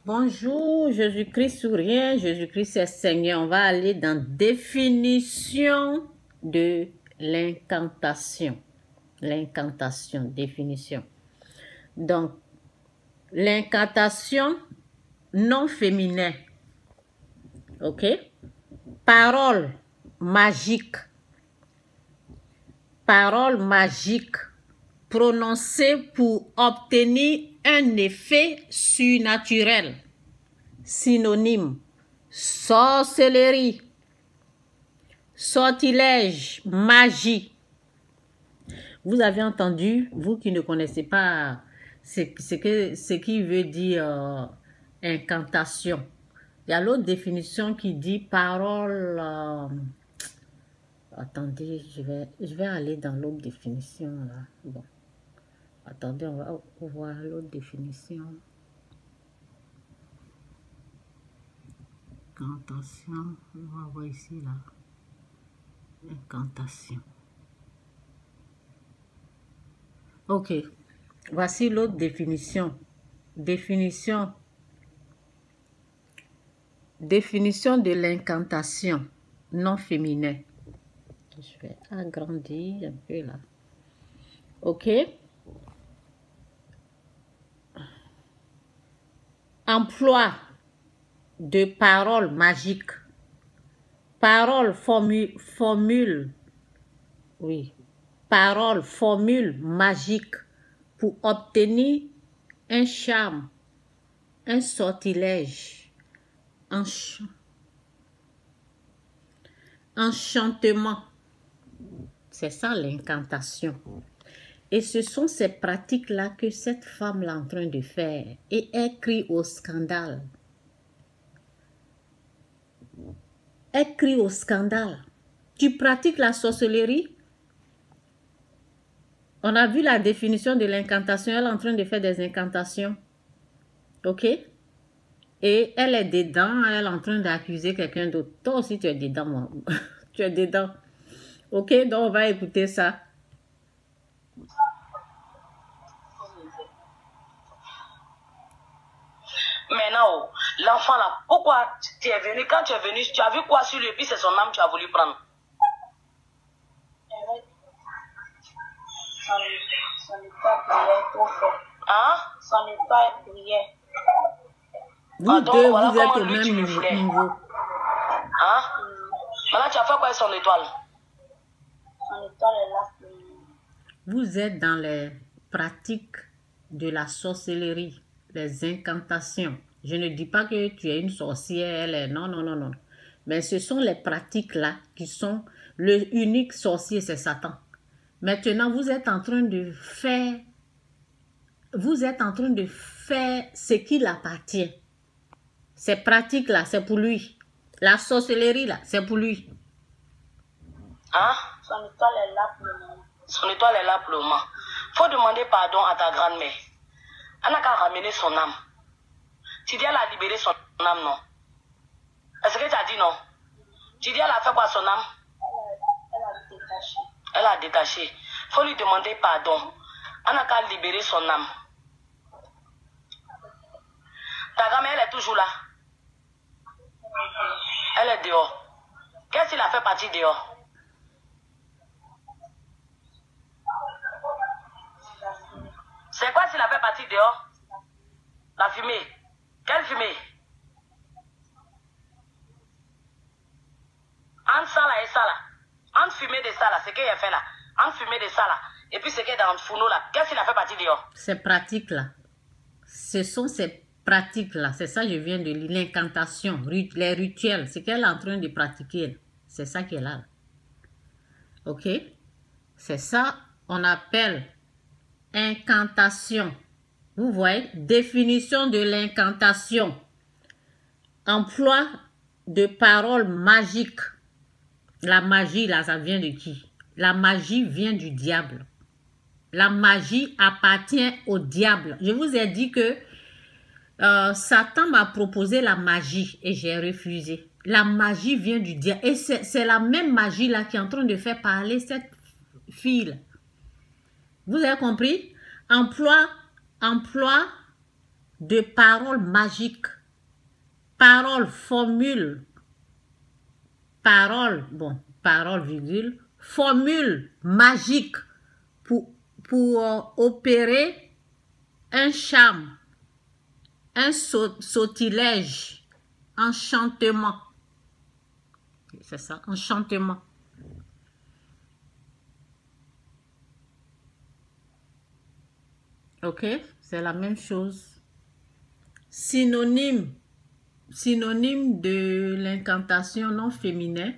Bonjour, Jésus-Christ ou rien, Jésus-Christ est Seigneur. On va aller dans définition de l'incantation. L'incantation, définition. Donc, l'incantation non féminin. Ok? Parole magique. Parole magique prononcée pour obtenir un effet surnaturel. Synonyme: sorcellerie, sortilège, magie. Vous avez entendu, vous qui ne connaissez pas ce qui veut dire incantation. Il y a l'autre définition qui dit parole. Attendez, je vais aller dans l'autre définition là. Bon. Attendez, on va voir l'autre définition. Incantation, on va voir ici là. Incantation. Ok, voici l'autre définition. Définition de l'incantation non féminin. Je vais agrandir un peu là. Ok. Emploi de paroles magiques. Parole, formule. Oui. Parole, formule magique pour obtenir un charme, un sortilège, enchantement. C'est ça l'incantation. Et ce sont ces pratiques-là que cette femme-là est en train de faire. Et elle crie au scandale. Elle crie au scandale. Tu pratiques la sorcellerie? On a vu la définition de l'incantation. Elle est en train de faire des incantations. Ok? Et elle est dedans. Elle est en train d'accuser quelqu'un d'autre. Toi aussi, tu es dedans, moi. Tu es dedans. Ok? Donc, on va écouter ça. Maintenant, l'enfant là, pourquoi tu es venu? Quand tu es venu, tu as vu quoi sur lui? Puis c'est son âme que tu as voulu prendre. Son état brillait trop fort. Hein? Son état brillait. Vous Donc, deux, voilà vous êtes comment au lui, même tu le niveau. voulais. Hein? Maintenant, tu as fait quoi avec son étoile? Son étoile est là. Vous êtes dans les pratiques de la sorcellerie, les incantations. Je ne dis pas que tu es une sorcière. Non, non, non, non. Mais ce sont les pratiques-là qui sont... Le unique sorcier, c'est Satan. Maintenant, vous êtes en train de faire... Vous êtes en train de faire ce qui l'appartient. Ces pratiques-là, c'est pour lui. La sorcellerie, là, c'est pour lui. Hein? Son étoile est là pour le moment. Son étoile est là pour le moment. Faut demander pardon à ta grand-mère. Elle n'a qu'à ramener son âme. Tu dis elle a libéré son âme, non? Est-ce que tu as dit non? Tu dis elle a fait quoi son âme? Elle a détaché. Elle a détaché. Faut lui demander pardon. Elle n'a qu'à libérer son âme. Ta grand-mère, elle est toujours là. Elle est dehors. Qu'est-ce qu'il a fait partir dehors? C'est quoi s'il a fait partir dehors? La fumée. Quelle fumée? Entre ça là et ça là. Entre fumée de ça là, c'est qu'il a fait là. Entre fumée de ça là. Et puis c'est qu'il est dans le fourneau là. Qu'est-ce qu'il a fait partir dehors? Ces pratiques-là, ce sont ces pratiques-là, c'est ça que je viens de lire, l'incantation, les rituels, c'est qu'elle est en train de pratiquer. C'est ça qu'elle a. Ok? C'est ça on appelle incantation. Vous voyez? Définition de l'incantation. Emploi de paroles magiques. La magie, là, ça vient de qui? La magie vient du diable. La magie appartient au diable. Je vous ai dit que Satan m'a proposé la magie et j'ai refusé. La magie vient du diable. Et c'est la même magie là qui est en train de faire parler cette fille. Vous avez compris? Emploi de paroles magiques parole, formule, parole, bon, parole, virgule, formule magique pour opérer un charme, un sortilège, enchantement. C'est ça, enchantement. Ok, c'est la même chose. Synonyme de l'incantation non féminin.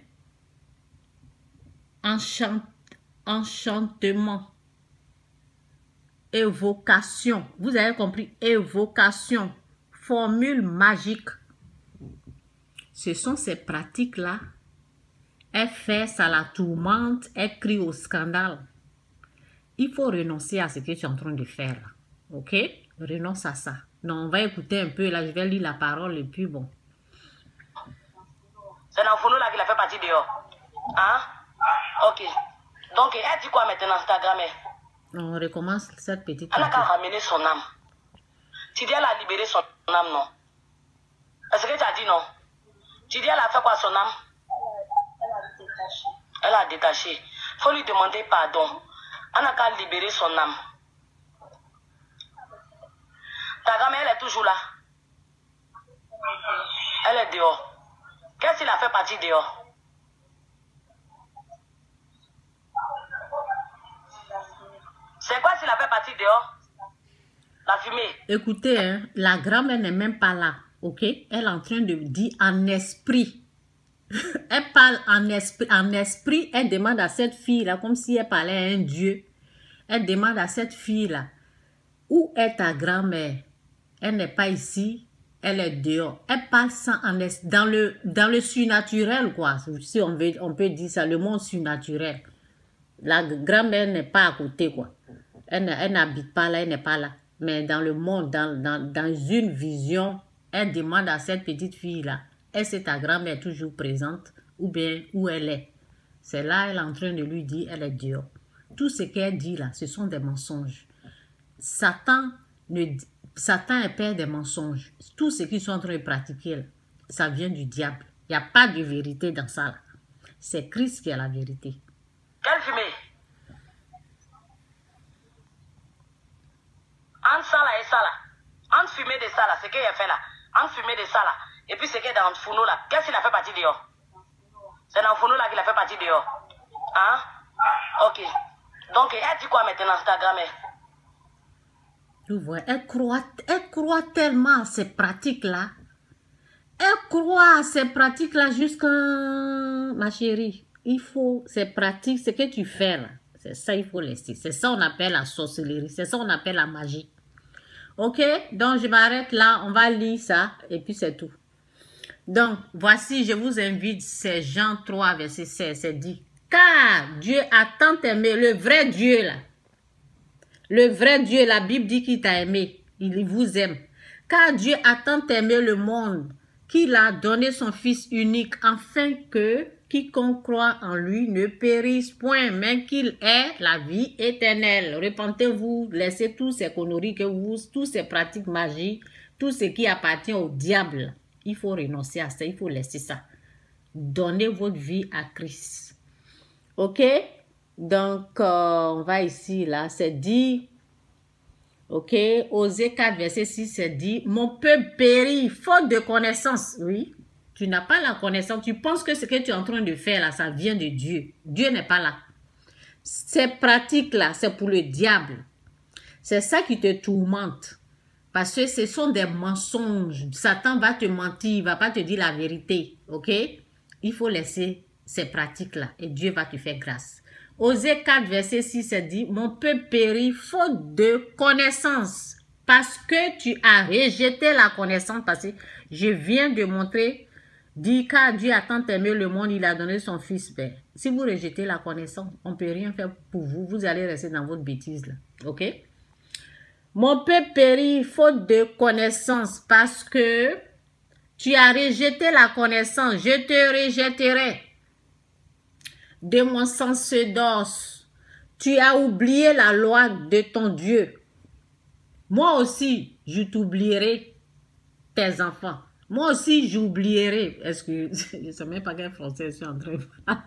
Enchantement. Évocation. Vous avez compris? Évocation. Formule magique. Ce sont ces pratiques-là. Elle fait, ça la tourmente, elle crie au scandale. Il faut renoncer à ce que tu es en train de faire. Là. Ok? Renonce à ça. Non, on va écouter un peu. Là, je vais lire la parole et puis bon. C'est dans Founou là qu'il a fait partie dehors. Hein? Ok. Donc, elle dit quoi maintenant, Instagram? On recommence cette petite Elle a qu'à ramener son âme. Tu dis elle a libéré son âme, non? Est-ce que tu as dit non? Tu dis elle a fait quoi son âme? Elle a détaché. Elle a détaché. Il faut lui demander pardon. Elle n'a qu'à libérer son âme. Ta grand-mère, elle est toujours là. Elle est dehors. Qu'est-ce qu'il a fait partir dehors? C'est quoi s'il a fait partir dehors? La fumée. Écoutez, hein, la grand-mère n'est même pas là, ok? Elle est en train de dire en esprit. Elle parle en esprit. En esprit, elle demande à cette fille-là, comme si elle parlait à un dieu. Elle demande à cette fille-là, où est ta grand-mère? Elle n'est pas ici, elle est dehors. Elle parle ça dans le surnaturel, quoi. Si on peut dire ça, le monde surnaturel. La grand-mère n'est pas à côté, quoi. Elle n'habite pas là, elle n'est pas là. Mais dans le monde, dans une vision, elle demande à cette petite fille-là, est-ce que ta grand-mère est toujours présente ou bien où elle est? C'est là, elle est en train de lui dire, elle est dehors. Tout ce qu'elle dit là, ce sont des mensonges. Satan est père des mensonges. Tout ce qu'ils sont en train de pratiquer, là, ça vient du diable. Il n'y a pas de vérité dans ça. Là. C'est Christ qui a la vérité. Quelle fumée? Entre ça là et ça là. Entre fumée de ça là, ce qu'il a fait là. Entre fumée de ça là. Et puis ce qu'il est dans le fourneau là. Qu'est-ce qu'il a fait partir dehors? C'est dans le fourneau là qu'il a fait partir dehors. Hein? Ok. Donc elle dit quoi maintenant, Instagram? Vous voyez, elle croit tellement à ces pratiques-là. Elle croit à ces pratiques-là jusqu'à... Ma chérie, il faut... Ces pratiques, ce que tu fais là, c'est ça il faut laisser. C'est ça on appelle la sorcellerie. C'est ça on appelle la magie. Ok? Donc je m'arrête là. On va lire ça et puis c'est tout. Donc, voici, je vous invite, c'est Jean 3, verset 16. C'est dit, car Dieu a tant aimé, le vrai Dieu là. Le vrai Dieu, la Bible dit qu'il t'a aimé. Il vous aime. Car Dieu a tant aimé le monde qu'il a donné son Fils unique afin que quiconque croit en lui ne périsse point, mais qu'il ait la vie éternelle. Repentez-vous, laissez tous ces conneries que vous, tous ces pratiques magiques, tout ce qui appartient au diable. Il faut renoncer à ça, il faut laisser ça. Donnez votre vie à Christ. Ok? Donc, on va ici, là, c'est dit, ok, Osée 4, verset 6, c'est dit, mon peuple périt, faute de connaissance. Oui, tu n'as pas la connaissance, tu penses que ce que tu es en train de faire, là, ça vient de Dieu. Dieu n'est pas là. Ces pratiques-là, c'est pour le diable. C'est ça qui te tourmente. Parce que ce sont des mensonges. Satan va te mentir, il ne va pas te dire la vérité, ok? Il faut laisser ces pratiques-là et Dieu va te faire grâce. Osée 4, verset 6, c'est dit, mon peuple périt faute de connaissance, parce que tu as rejeté la connaissance, parce que je viens de montrer, dit, car Dieu a tant aimé le monde, il a donné son Fils. Ben, si vous rejetez la connaissance, on ne peut rien faire pour vous, vous allez rester dans votre bêtise, là, ok? Mon peuple périt faute de connaissance, parce que tu as rejeté la connaissance, je te rejetterai. De mon sacerdoce, tu as oublié la loi de ton Dieu. Moi aussi, je t'oublierai tes enfants. Moi aussi, j'oublierai. Est-ce que je ne sais même pas quel français je suis en train de faire.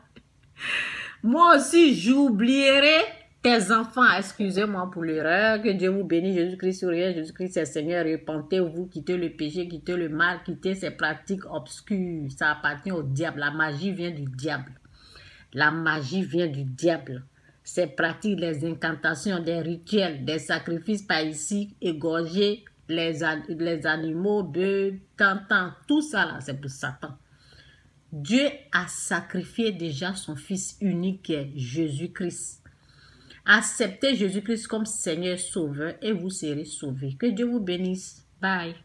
Moi aussi, j'oublierai tes enfants. Excusez-moi pour l'erreur. Que Dieu vous bénisse. Jésus-Christ souriait. Jésus-Christ est Seigneur. Repentez-vous. Quittez le péché. Quittez le mal. Quittez ces pratiques obscures. Ça appartient au diable. La magie vient du diable. La magie vient du diable. Ces pratiques, les incantations, des rituels, des sacrifices par ici, égorger les animaux de temps, tout ça là, c'est pour Satan. Dieu a sacrifié déjà son Fils unique, qui est Jésus-Christ. Acceptez Jésus-Christ comme Seigneur Sauveur et vous serez sauvés. Que Dieu vous bénisse. Bye.